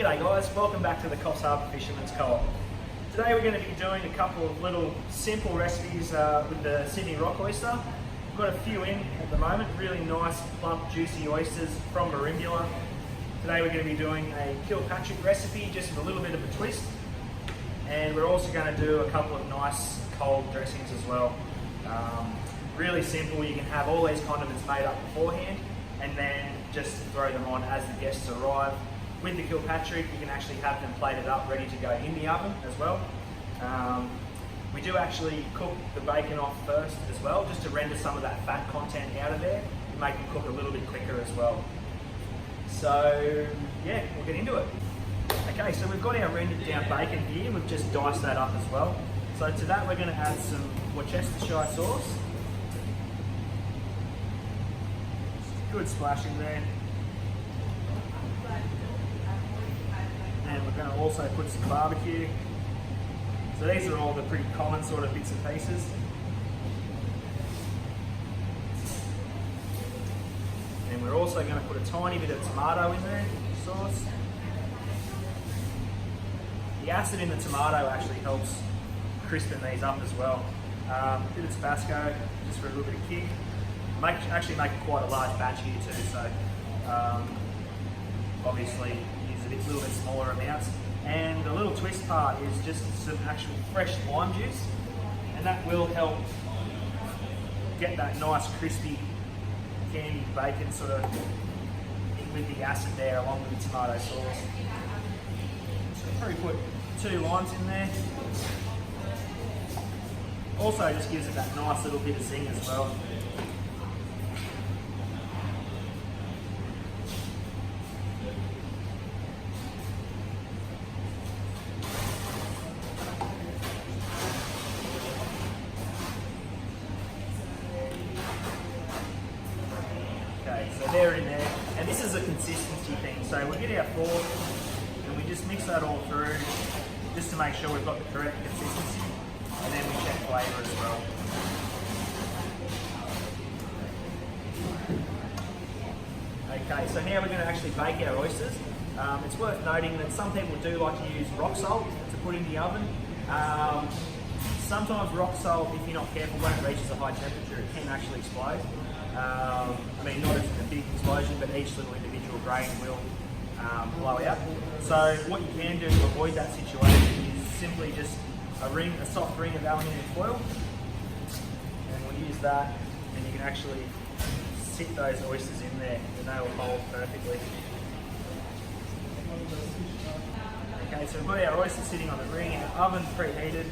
G'day guys, welcome back to the Coffs Harbour Fisherman's Co-op. Today we're going to be doing a couple of little simple recipes with the Sydney rock oyster. We've got a few in at the moment, really nice, plump, juicy oysters from Merimbula. Today we're going to be doing a Kilpatrick recipe, just with a little bit of a twist. And we're also going to do a couple of nice cold dressings as well. Really simple, you can have all these condiments made up beforehand and then just throw them on as the guests arrive. With the Kilpatrick, you can actually have them plated up, ready to go in the oven as well. We do actually cook the bacon off first as well, just to render some of that fat content out of there and make them cook a little bit quicker as well. So yeah, we'll get into it. Okay, so we've got our rendered down bacon here. We've just diced that up as well. So to that, we're going to add some Worcestershire sauce. Good splash in there. And we're going to also put some barbecue. So these are all the pretty common sort of bits and pieces. And we're also going to put a tiny bit of tomato in there, sauce. The acid in the tomato actually helps crispen these up as well. A bit of Tabasco, just for a little bit of kick. Actually make quite a large batch here too, so obviously use a little bit smaller amounts. And the little twist part is just some actual fresh lime juice, and that will help get that nice crispy candied bacon sort of in with the acid there along with the tomato sauce. So probably put 2 limes in there. Also just gives it that nice little bit of zing as well. So they're in there, and this is a consistency thing. So we'll get our fork and we just mix that all through just to make sure we've got the correct consistency, and then we check flavour as well. Okay, so now we're going to actually bake our oysters. It's worth noting that some people do like to use rock salt to put in the oven. Sometimes rock salt, if you're not careful, when it reaches a high temperature, it can actually explode. I mean, not as a big explosion, but each little individual grain will blow out. So what you can do to avoid that situation is simply just a soft ring of aluminium foil, and we'll use that, and you can actually sit those oysters in there and they will hold perfectly. Okay, so we've got our oysters sitting on the ring in the oven, preheated.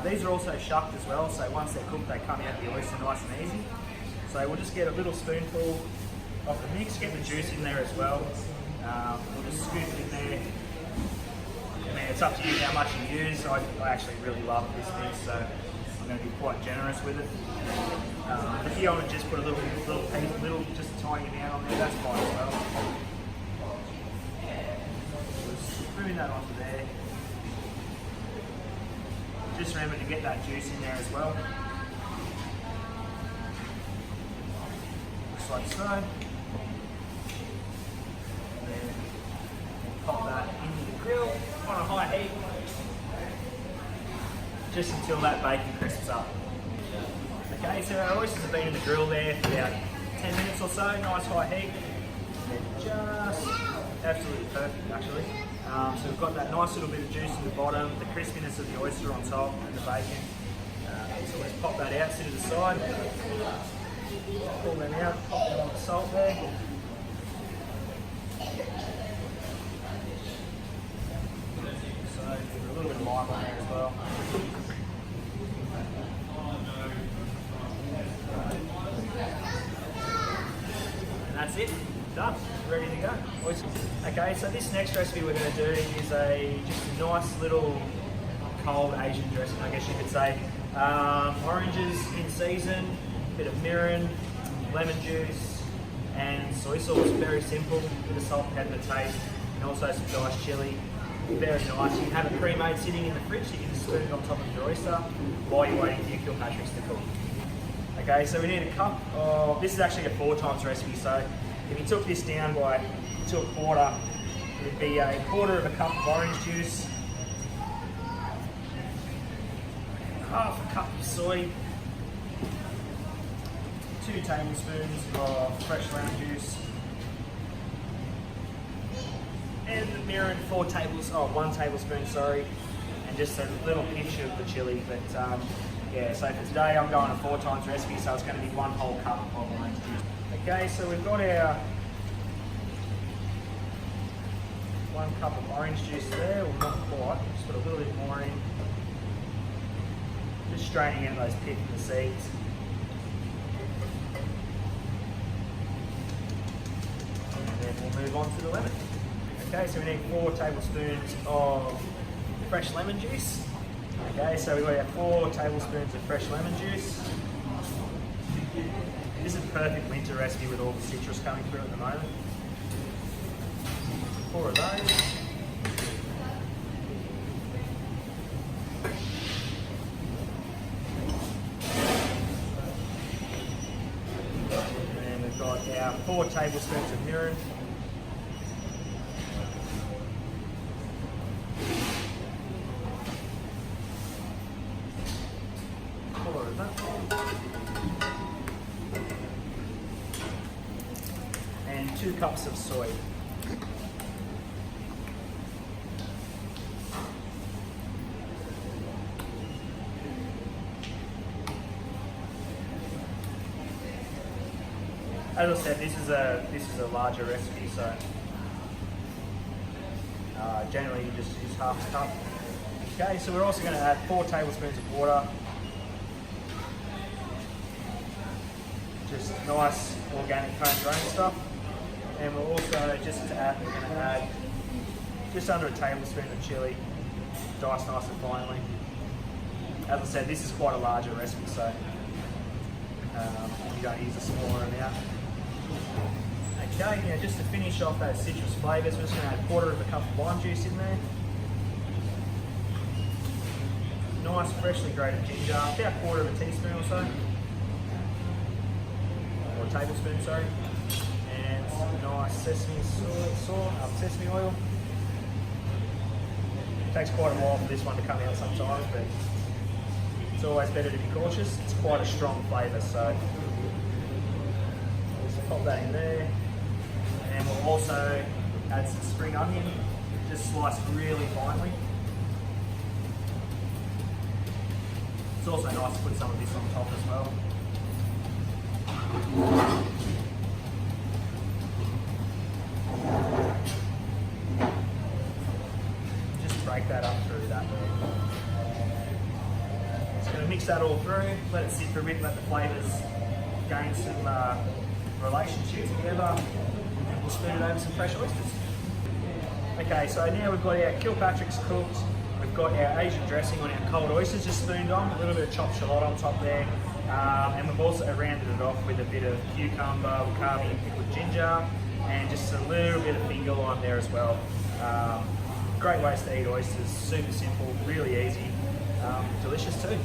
These are also shucked as well, so once they're cooked they come out the oyster nice and easy. So we'll just get a little spoonful of the mix, get the juice in there as well. We'll just scoop it in there. I mean, it's up to you how much you use. I actually really love this mix, so I'm going to be quite generous with it. If you want to just put a little, just a tiny amount on there, that's fine as well. Just moving that onto there. Just remember to get that juice in there as well. Like so, and then pop that into the grill on a high heat, just until that bacon crisps up. Okay, so our oysters have been in the grill there for about 10 minutes or so, nice high heat. They're just absolutely perfect actually. So we've got that nice little bit of juice in the bottom, the crispiness of the oyster on top, and the bacon. So let's pop that out, sit to the side. Pull them out, pop them on the salt there. So a little bit of lime on there as well. And that's it, done, ready to go. Okay, so this next recipe we're going to do is just a nice little cold Asian dressing, I guess you could say. Oranges in season, bit of mirin, lemon juice, and soy sauce. Very simple, bit of salt and pepper taste, and also some diced chilli. Very nice. You can have it pre-made sitting in the fridge, so you can just spoon it on top of your oyster while you're waiting for your Kilpatricks to cook. Okay, so we need a cup of, this is actually a 4 times recipe, so if you took this down by to a quarter, It'd be a quarter of a cup of orange juice, half a cup of soy, 2 tablespoons of fresh lemon juice, and the mirrored 1 tablespoon, sorry, and just a little pinch of the chili. But yeah, so for today I'm going a 4 times recipe, so it's going to be 1 whole cup of orange juice. Okay, so we've got our 1 cup of orange juice there, well not quite, just put a little bit more in. Just straining out those pits and the seeds. And then we'll move on to the lemon. Okay, so we need 4 tablespoons of fresh lemon juice. Okay, so we've got our 4 tablespoons of fresh lemon juice. This is a perfect winter recipe with all the citrus coming through at the moment. 4 of those. And we've got our 4 tablespoons of mirin. And 2 cups of soy. As I said, this is a larger recipe, so generally you just use half a cup. Okay, so we're also going to add 4 tablespoons of water. Just nice organic homegrown stuff. And we're also we're going to add just under a tablespoon of chili, diced nice and finely. As I said, this is quite a larger recipe, so you don't use a smaller amount. Okay, now just to finish off those citrus flavours, we're just going to add 1/4 of a cup of lime juice in there. Nice freshly grated ginger, about 1/4 of a teaspoon or so. Or a tablespoon, sorry. And some nice sesame oil. It takes quite a while for this one to come out sometimes, but it's always better to be cautious. It's quite a strong flavour, so just pop that in there. And we'll also add some spring onion, just sliced really finely. It's also nice to put some of this on top as well. Just break that up through that there. Just going to mix that all through, let it sit for a bit, let the flavours gain some relationship together. We'll spoon it over some fresh oysters. Okay, so now we've got our Kilpatrick's cooked. We've got our Asian dressing on our cold oysters just spooned on, a little bit of chopped shallot on top there. And we've also rounded it off with a bit of cucumber, wasabi and pickled ginger, and just a little bit of finger lime there as well. Great ways to eat oysters, super simple, really easy, delicious too.